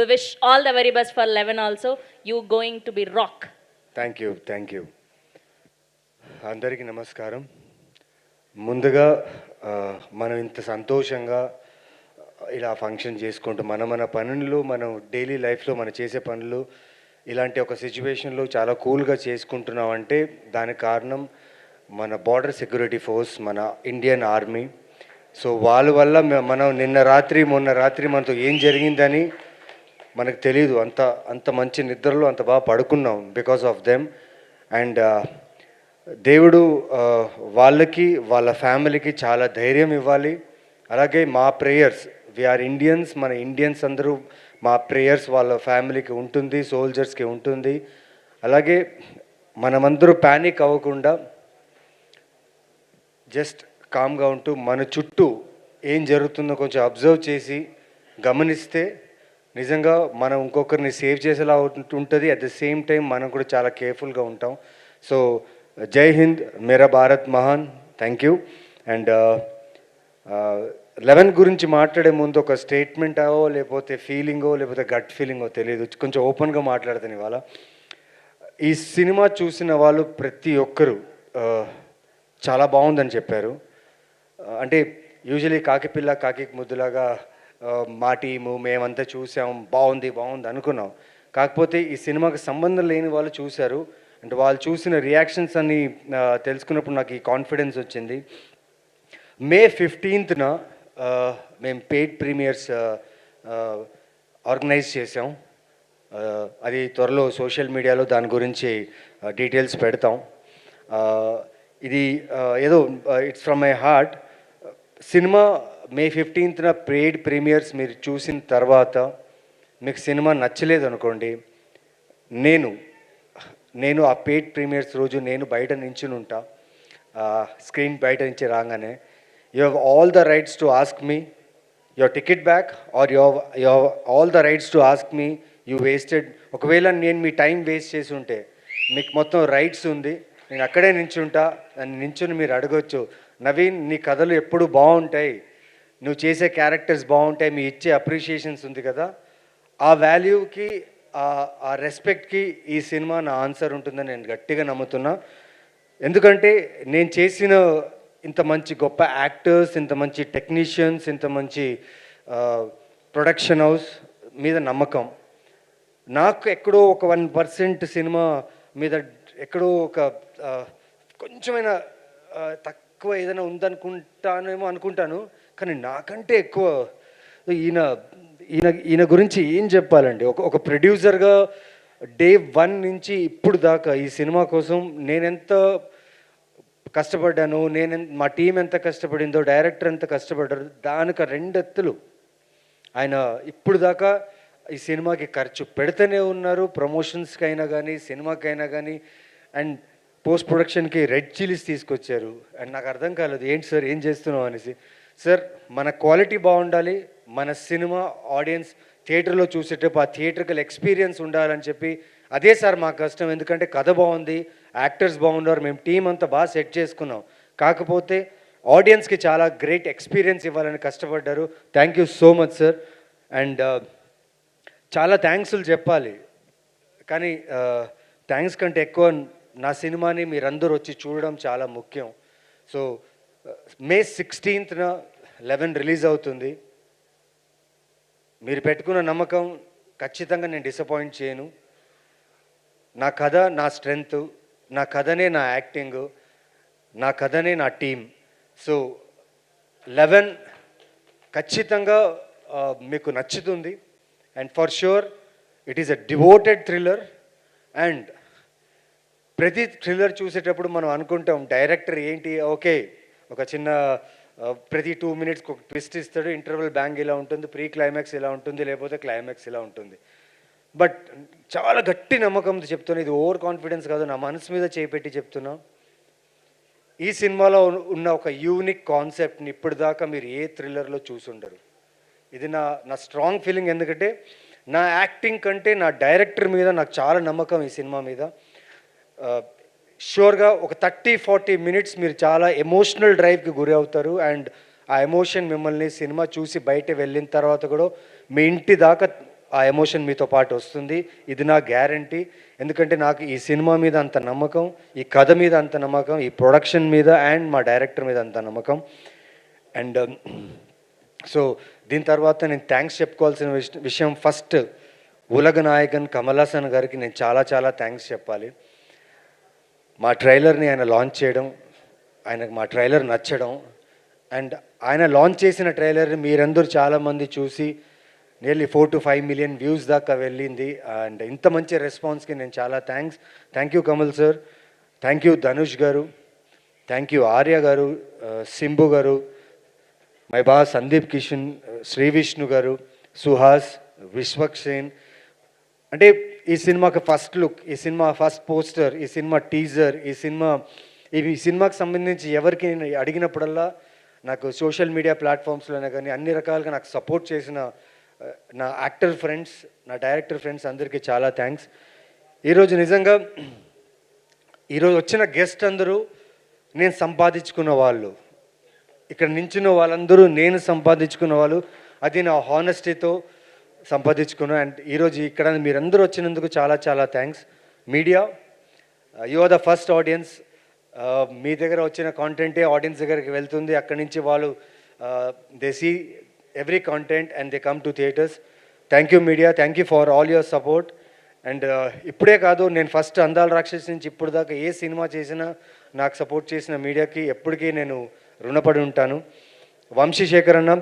we wish all the very best for 11 also. You going to be rock. Thank you అందరికీ నమస్కారం. ముందుగా మనం ఇంత సంతోషంగా ఇలా ఫంక్షన్ చేసుకుంటూ మన పనులు మనం డైలీ లైఫ్లో మనం చేసే పనులు ఇలాంటి ఒక సిచ్యువేషన్లో చాలా కూల్గా చేసుకుంటున్నాం అంటే దానికి కారణం మన బార్డర్ సెక్యూరిటీ ఫోర్స్, మన ఇండియన్ ఆర్మీ. సో వాళ్ళ వల్ల మనం మొన్న రాత్రి మనతో ఏం జరిగిందని మనకు తెలియదు. అంత మంచి నిద్రలో అంత బాగా పడుకున్నాం బికాస్ ఆఫ్ దెమ్. అండ్ దేవుడు వాళ్ళకి వాళ్ళ ఫ్యామిలీకి చాలా ధైర్యం ఇవ్వాలి. అలాగే మా ప్రేయర్స్, వీఆర్ ఇండియన్స్, మన ఇండియన్స్ అందరూ మా ప్రేయర్స్ వాళ్ళ ఫ్యామిలీకి ఉంటుంది, సోల్జర్స్కి ఉంటుంది. అలాగే మనమందరూ ప్యానిక్ అవ్వకుండా జస్ట్ కామ్గా ఉంటూ మన చుట్టూ ఏం జరుగుతుందో కొంచెం అబ్జర్వ్ చేసి గమనిస్తే నిజంగా మనం ఇంకొకరిని సేవ్ చేసేలా ఉంటుంది. అట్ ద సేమ్ టైం మనం కూడా చాలా కేర్ఫుల్గా ఉంటాం. సో జై హింద్, మేరా భారత్ మహాన్. Thank you. అండ్ 11 గురించి మాట్లాడే ముందు ఒక స్టేట్మెంటో లేకపోతే ఫీలింగో లేకపోతే గట్ ఫీలింగో తెలియదు, కొంచెం ఓపెన్గా మాట్లాడతాను ఇవాళ. ఈ సినిమా చూసిన వాళ్ళు ప్రతి ఒక్కరూ చాలా బాగుందని చెప్పారు. అంటే యూజువలీ కాకిపిల్ల కాకి ముద్దులాగా మా టీము మేమంతా చూసాం, బాగుంది అనుకున్నాం. కాకపోతే ఈ సినిమాకి సంబంధం లేని వాళ్ళు చూశారు. అంటే వాళ్ళు చూసిన రియాక్షన్స్ అన్ని తెలుసుకున్నప్పుడు నాకు ఈ కాన్ఫిడెన్స్ వచ్చింది. మే 15న మేము పెయిడ్ ప్రీమియర్స్ ఆర్గనైజ్ చేసాం. అది త్వరలో సోషల్ మీడియాలో దాని గురించి డీటెయిల్స్ పెడతాం. ఇది ఏదో it's from my heart. Cinema May 15న పెయిడ్ ప్రీమియర్స్ మీరు చూసిన తర్వాత మీకు సినిమా నచ్చలేదు అనుకోండి, నేను ఆ పెయిడ్ ప్రీమియర్స్ రోజు నేను బయట నించుని ఉంటా, స్క్రీన్ బయట నుంచి రాగానే you have all the rights to ask me your ticket back or you have all the rights to ask me you wasted. ఒకవేళ నేను మీ టైం వేస్ట్ చేసి ఉంటే మీకు మొత్తం రైట్స్ ఉంది, నేను అక్కడే నించుంటా, నన్ను నించుని మీరు అడగొచ్చు, నవీన్ నీ కథలు ఎప్పుడు బాగుంటాయి, నువ్వు చేసే క్యారెక్టర్స్ బాగుంటాయి, మీ ఇచ్చే అప్రిషియేషన్స్ ఉంది కదా, ఆ వాల్యూకి ఆ రెస్పెక్ట్కి ఈ సినిమా నా ఆన్సర్ ఉంటుందని నేను గట్టిగా నమ్ముతున్నా. ఎందుకంటే నేను చేసిన ఇంత మంచి గొప్ప యాక్టర్స్, ఇంత మంచి టెక్నీషియన్స్, ఇంత మంచి ప్రొడక్షన్ హౌస్ మీద నమ్మకం. నాకు ఎక్కడో ఒక 1% సినిమా మీద ఎక్కడో ఒక కొంచెమైనా తక్కువ ఏదైనా అనుకుంటాను. కానీ నాకంటే ఎక్కువ ఈయన గురించి ఏం చెప్పాలండి. ఒక ప్రొడ్యూసర్గా డే 1 నుంచి ఇప్పుడు దాకా ఈ సినిమా కోసం నేనెంత కష్టపడ్డాను, మా టీం ఎంత కష్టపడిందో, డైరెక్టర్ ఎంత కష్టపడ్డారు, దానికి 2 ఎత్తులు ఆయన ఇప్పుడు దాకా ఈ సినిమాకి ఖర్చు పెడుతూనే ఉన్నారు. ప్రమోషన్స్కి అయినా కానీ, సినిమాకైనా కానీ. అండ్ పోస్ట్ ప్రొడక్షన్కి రెడ్ చిల్లీస్ తీసుకొచ్చారు. అండ్ నాకు అర్థం కాలేదు, ఏంటి సార్ ఏం చేస్తున్నావు అనేసి. సార్ మన క్వాలిటీ బాగుండాలి, మన సినిమా ఆడియన్స్ థియేటర్లో చూసేటప్పుడు ఆ థియేటర్కల్ ఎక్స్పీరియన్స్ ఉండాలని చెప్పి అదే సార్ మా కష్టం. ఎందుకంటే కథ బాగుంది, యాక్టర్స్ బాగున్నారు, మేము టీం అంతా బాగా సెట్ చేసుకున్నాం. కాకపోతే ఆడియన్స్కి చాలా గ్రేట్ ఎక్స్పీరియన్స్ ఇవ్వాలని కష్టపడ్డారు. Thank you so much sir. And చాలా థ్యాంక్స్లు చెప్పాలి, కానీ థ్యాంక్స్ కంటే ఎక్కువ నా సినిమాని మీరందరూ వచ్చి చూడడం చాలా ముఖ్యం. సో మే 16న 11 రిలీజ్ అవుతుంది. మీరు పెట్టుకున్న నమ్మకం ఖచ్చితంగా నేను డిసప్పాయింట్ చేయను. నా కథ నా స్ట్రెంగ్త్, నా కథనే నా యాక్టింగ్, నా కథనే నా టీం. సో 11 ఖచ్చితంగా మీకు నచ్చుతుంది. And for sure it is a devoted thriller. And ప్రతి థ్రిల్లర్ చూసేటప్పుడు మనం అనుకుంటాం డైరెక్టర్ ఏంటి, ఓకే ఒక చిన్న ప్రతి 2 మినిట్స్కి ఒక ట్విస్ట్ ఇస్తాడు, ఇంటర్వెల్ బ్యాంగ్ ఇలా ఉంటుంది, ప్రీ క్లైమాక్స్ ఇలా ఉంటుంది, లేకపోతే క్లైమాక్స్ ఇలా ఉంటుంది. బట్ చాలా గట్టి నమ్మకంతో చెప్తున్నా, ఇది ఓవర్ కాన్ఫిడెన్స్ కాదు, నా మనసు మీద చేపెట్టి చెప్తున్నా. ఈ సినిమాలో ఉన్న ఒక యూనిక్ కాన్సెప్ట్ని ఇప్పటిదాకా మీరు ఏ థ్రిల్లర్లో చూసుండరు. ఇది నా స్ట్రాంగ్ ఫీలింగ్. ఎందుకంటే నా యాక్టింగ్ కంటే నా డైరెక్టర్ మీద నాకు చాలా నమ్మకం ఈ సినిమా మీద. షూర్గా ఒక 30-40 మినిట్స్ మీరు చాలా ఎమోషనల్ డ్రైవ్కి గురి అవుతారు. అండ్ ఆ ఎమోషన్ మిమ్మల్ని సినిమా చూసి బయట వెళ్ళిన తర్వాత కూడా మీ ఇంటి దాకా ఆ ఎమోషన్ మీతో పాటు వస్తుంది. ఇది నా గ్యారంటీ. ఎందుకంటే నాకు ఈ సినిమా మీద అంత నమ్మకం, ఈ కథ మీద అంత నమ్మకం, ఈ ప్రొడక్షన్ మీద అండ్ మా డైరెక్టర్ మీద అంత నమ్మకం. అండ్ సో దీని తర్వాత నేను థ్యాంక్స్ చెప్పుకోవాల్సిన విషయం ఫస్ట్ ఉలగ నాయకన్ కమల్ హాసన్ గారికి నేను చాలా చాలా థ్యాంక్స్ చెప్పాలి. మా ట్రైలర్ని ఆయన లాంచ్ చేయడం, ఆయనకు మా ట్రైలర్ నచ్చడం, అండ్ ఆయన లాంచ్ చేసిన ట్రైలర్ని మీరందరూ చాలామంది చూసి నియర్లీ 4 to 5 million వ్యూస్ దాకా వెళ్ళింది. అండ్ ఇంత మంచి రెస్పాన్స్కి నేను చాలా thank you Kamal sir, thank you Dhanush గారు, థ్యాంక్ యూ ఆర్య గారు, సింబు గారు, మై బాస్ సందీప్ కిషన్, శ్రీ విష్ణు గారు, సుహాస్, విశ్వక్సేన్. అంటే ఈ సినిమాకి ఫస్ట్ లుక్, ఈ సినిమా ఫస్ట్ పోస్టర్, ఈ సినిమా టీజర్, ఈ సినిమాకి సంబంధించి ఎవరికి నేను అడిగినప్పుడల్లా నాకు సోషల్ మీడియా ప్లాట్ఫామ్స్లోనే కానీ అన్ని రకాలుగా నాకు సపోర్ట్ చేసిన నా యాక్టర్ ఫ్రెండ్స్, నా డైరెక్టర్ ఫ్రెండ్స్ అందరికీ చాలా థ్యాంక్స్. ఈరోజు నిజంగా ఈరోజు వచ్చిన గెస్ట్ అందరూ నేను సంపాదించుకున్న వాళ్ళు, ఇక్కడ నించున్న వాళ్ళందరూ నేను సంపాదించుకున్న వాళ్ళు. అది నా హానెస్టీతో సంపాదించుకున్నాను. అండ్ ఈరోజు ఇక్కడ మీరందరూ వచ్చినందుకు చాలా చాలా thanks. Media, you are the first audience. మీ దగ్గర వచ్చిన కాంటెంటే ఆడియన్స్ దగ్గరికి వెళ్తుంది. అక్కడి నుంచి వాళ్ళు they see every content and they come to theatres. Thank you media, thank you for all your support. And ఇప్పుడే కాదు, నేను ఫస్ట్ అందాల రాక్షస్ నుంచి ఇప్పుడు దాకా ఏ సినిమా చేసినా నాకు సపోర్ట్ చేసిన మీడియాకి ఎప్పటికీ నేను రుణపడి ఉంటాను. వంశీశేఖర్ అన్న,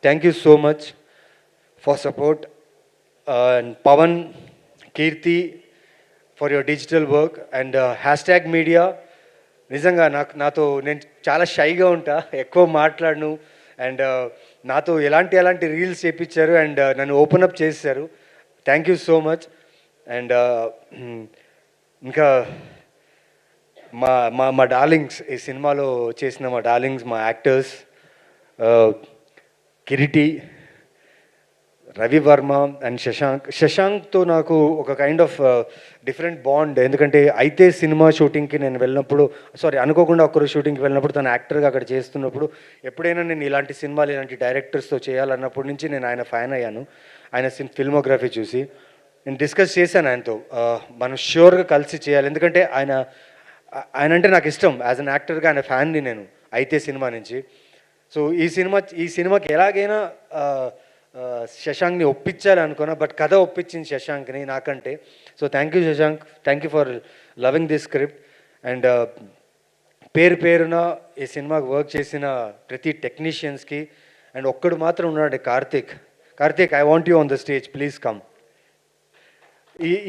thank you so much for support. And Pavan, Keerthi for your digital work. And hashtag media, నిజంగా నాతో నేను చాలా షైగా ఉంటా, ఎక్కువ మాట్లాడను. అండ్ నాతో ఎలాంటి రీల్స్ చేయించారు అండ్ నన్ను ఓపెన్ అప్ చేశారు. Thank you so much. And ఇంకా మా మా మా డార్లింగ్స్, ఈ సినిమాలో చేసిన మా డార్లింగ్స్, మా యాక్టర్స్ కిరీటి, రవి వర్మ అండ్ శశాంక్తో నాకు ఒక కైండ్ ఆఫ్ డిఫరెంట్ బాండ్. ఎందుకంటే అయితే సినిమా షూటింగ్కి నేను వెళ్ళినప్పుడు, అనుకోకుండా ఒక్కరు షూటింగ్కి వెళ్ళినప్పుడు తను యాక్టర్గా అక్కడ చేస్తున్నప్పుడు ఎప్పుడైనా నేను ఇలాంటి సినిమాలు, ఇలాంటి డైరెక్టర్స్తో చేయాలన్నప్పటి నుంచి నేను ఆయన ఫ్యాన్ అయ్యాను. ఆయన ఫిల్మోగ్రఫీ చూసి నేను డిస్కస్ చేశాను ఆయనతో, మనం ష్యూర్గా కలిసి చేయాలి. ఎందుకంటే ఆయన అంటే నాకు ఇష్టం. యాజ్ అన్ యాక్టర్గా ఆయన ఫ్యాన్ని నేను అయితే సినిమా నుంచి. సో ఈ సినిమాకి ఎలాగైనా శశాంక్ని ఒప్పించాలి అనుకున్నా, బట్ కథ ఒప్పించింది శశాంక్ని నాకంటే. So thank you Shashank, thank you for loving this script. And పేరున ఈ సినిమాకి వర్క్ చేసిన ప్రతి టెక్నీషియన్స్కి. అండ్ ఒక్కడు మాత్రం ఉన్నాడు, Karthik, I want you on the stage, please come.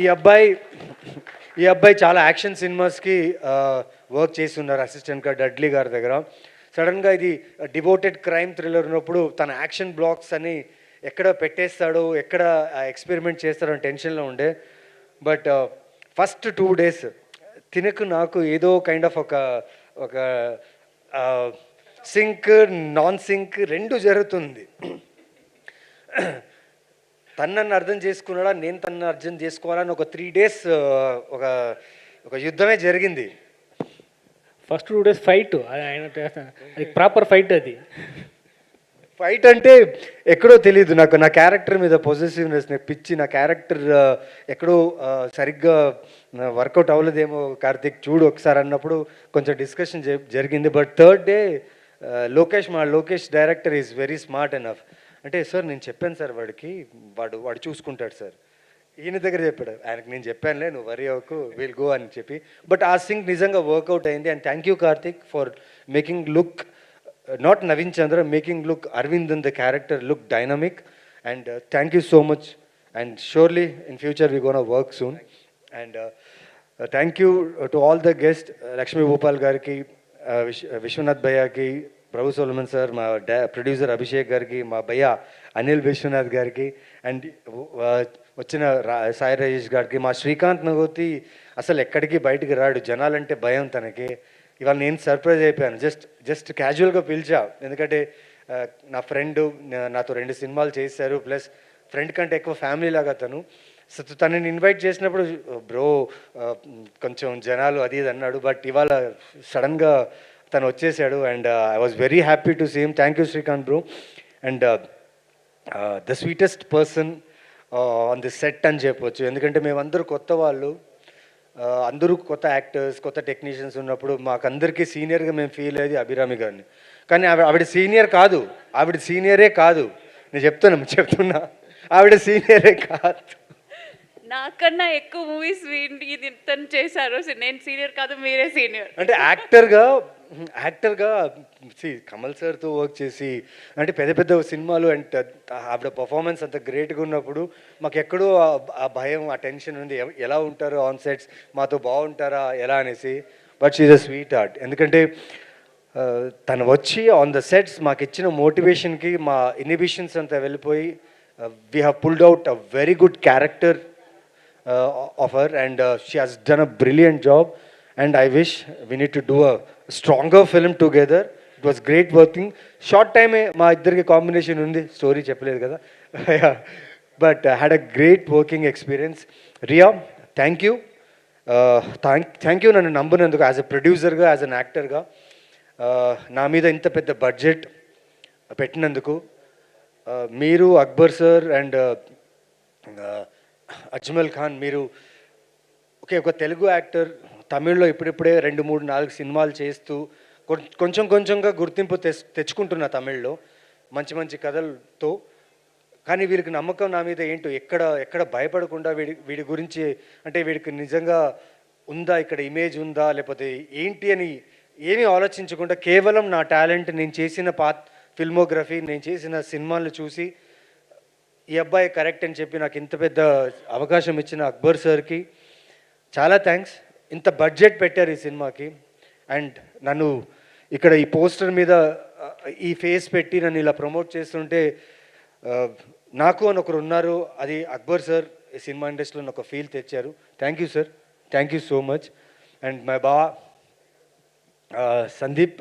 ఈ అబ్బాయి చాలా యాక్షన్ సినిమాస్కి వర్క్ చేసి ఉన్నారు అసిస్టెంట్గా డడ్లీ గారి దగ్గర. సడన్గా ఇది డివోటెడ్ క్రైమ్ థ్రిల్లర్ ఉన్నప్పుడు తన యాక్షన్ బ్లాక్స్ అని ఎక్కడ పెట్టేస్తాడో, ఎక్కడ ఎక్స్పెరిమెంట్ చేస్తాడో అని టెన్షన్లో ఉండే. బట్ ఫస్ట్ 2 days తినకు నాకు ఏదో కైండ్ ఆఫ్ ఒక సింక్ నాన్ సింక్ రెండు జరుగుతుంది. తను నన్ను అర్థం చేసుకున్నాడా, నేను తనను అర్థం చేసుకోవాలని ఒక 3 days ఒక యుద్ధమే జరిగింది. ఫస్ట్ 2 days ఫైట్, అది ప్రాపర్ ఫైట్. అది ఫైట్ అంటే ఎక్కడో తెలియదు నాకు, నా క్యారెక్టర్ మీద పొజెసివ్నెస్ పిచ్చి. నా క్యారెక్టర్ ఎక్కడో సరిగ్గా వర్కౌట్ అవ్వలేదేమో కార్తీక్ చూడు ఒకసారి అన్నప్పుడు కొంచెం డిస్కషన్ జరిగింది. But 3rd day Lokesh director is very smart enough. అంటే సార్ నేను చెప్పాను సార్ వాడికి, వాడు చూసుకుంటాడు సార్. ఈయన దగ్గర చెప్పాడు, ఆయనకు నేను చెప్పానులే నువ్వు వరి అవ్వకు, విల్ గో అని చెప్పి. బట్ ఆ సింగ్ నిజంగా వర్కౌట్ అయింది. And thank you Karthik for making look not Naveen Chandra, making look Aravind in the character look dynamic. And thank you so much. And surely in future we gonna work soon. And thank you to all the guest, Lakshmi Bhupal గారికి, విశ్వనాథ్ భయ్యాకి, Prabhu Solomon sir, మా producer Abhishek గారికి, మా భయ్య అనిల్ విశ్వనాథ్ గారికి, and వచ్చిన సాయి రాజేష్ గారికి, మా శ్రీకాంత్ నగోతి అసలు ఎక్కడికి బయటికి రాడు, జనాలంటే భయం తనకి. ఇవాళ నేను సర్ప్రైజ్ అయిపోయాను, జస్ట్ క్యాజువల్గా పిలిచా. ఎందుకంటే నా ఫ్రెండ్ నాతో 2 సినిమాలు చేశారు, ప్లస్ ఫ్రెండ్ కంటే ఎక్కువ ఫ్యామిలీ లాగా తను. సో తనని ఇన్వైట్ చేసినప్పుడు బ్రో కొంచెం జనాలు అది ఇది అన్నాడు. బట్ ఇవాళ సడన్గా తను వచ్చేసాడు. And I was very happy to see him. Thank you Srikanth bro. And the sweetest person, on the set అని చెప్పొచ్చు. ఎందుకంటే మేమందరూ కొత్త వాళ్ళు, అందరూ కొత్త యాక్టర్స్, కొత్త టెక్నీషియన్స్ ఉన్నప్పుడు మాకందరికీ సీనియర్గా మేము ఫీల్ అయ్యేది అభిరామి గారిని. కానీ ఆవిడ సీనియర్ కాదు, ఆవిడ సీనియరే కాదు. నేను చెప్తున్నా ఆవిడ సీనియరే కాదు. నాకన్నా ఎక్కువ మూవీస్ ఇది తను చేశారు. నేను సీనియర్ కాదు, మీరే సీనియర్. అంటే యాక్టర్గా కమల్ సార్తో వర్క్ చేసి అంటే పెద్ద పెద్ద సినిమాలు అండ్ ఆవిడ పర్ఫార్మెన్స్ అంత గ్రేట్గా ఉన్నప్పుడు మాకు ఎక్కడో ఆ భయం, ఆ టెన్షన్ ఉంది, ఎలా ఉంటారో ఆన్ సెట్స్, మాతో బాగుంటారా ఎలా అనేసి. But she's a sweet heart. ఎందుకంటే తను వచ్చి ఆన్ ద సెట్స్ మాకు ఇచ్చిన మోటివేషన్కి మా ఇన్హిబిషన్స్ అంతా వెళ్ళిపోయి we have pulled out a very good character of her, and she has done a brilliant job, and I wish we need to do a stronger film together. It was great working. Short time మా ఇద్దరికి combination ఉంది, story చెప్పలేదు కదా. But had a great working experience. Riya, thank you. Thank you నన్ను నమ్మునందుకు, as a ప్రొడ్యూసర్గా, as an యాక్టర్గా నా మీద ఇంత పెద్ద బడ్జెట్ పెట్టినందుకు. మీరు, అక్బర్ సార్ అండ్ అజ్మల్ ఖాన్, మీరు ఒక తెలుగు యాక్టర్ తమిళ్లో ఇప్పుడిప్పుడే 2, 3, 4 సినిమాలు చేస్తూ కొంచెంగా గుర్తింపు తెచ్చుకుంటున్నా తమిళ్లో మంచి మంచి కథలతో. కానీ వీరికి నమ్మకం నా మీద ఏంటో, ఎక్కడ భయపడకుండా వీడి గురించి అంటే వీడికి నిజంగా ఉందా, ఇక్కడ ఇమేజ్ ఉందా లేకపోతే ఏంటి అని ఏమీ ఆలోచించకుండా కేవలం నా టాలెంట్, నేను చేసిన ఫిల్మోగ్రఫీ, నేను చేసిన సినిమాలను చూసి ఈ అబ్బాయి కరెక్ట్ అని చెప్పి నాకు ఇంత పెద్ద అవకాశం ఇచ్చిన అక్బర్ సార్కి చాలా థ్యాంక్స్. ఇంత బడ్జెట్ పెట్టారు ఈ సినిమాకి, అండ్ నన్ను ఇక్కడ ఈ పోస్టర్ మీద ఈ ఫేస్ పెట్టి నన్ను ఇలా ప్రమోట్ చేస్తుంటే నాకు అని ఒకరు ఉన్నారు, అది అక్బర్ సార్ ఈ సినిమా ఇండస్ట్రీలో ఒక ఫీల్ తెచ్చారు. Thank you sir, thank you so much. And my బా సందీప్,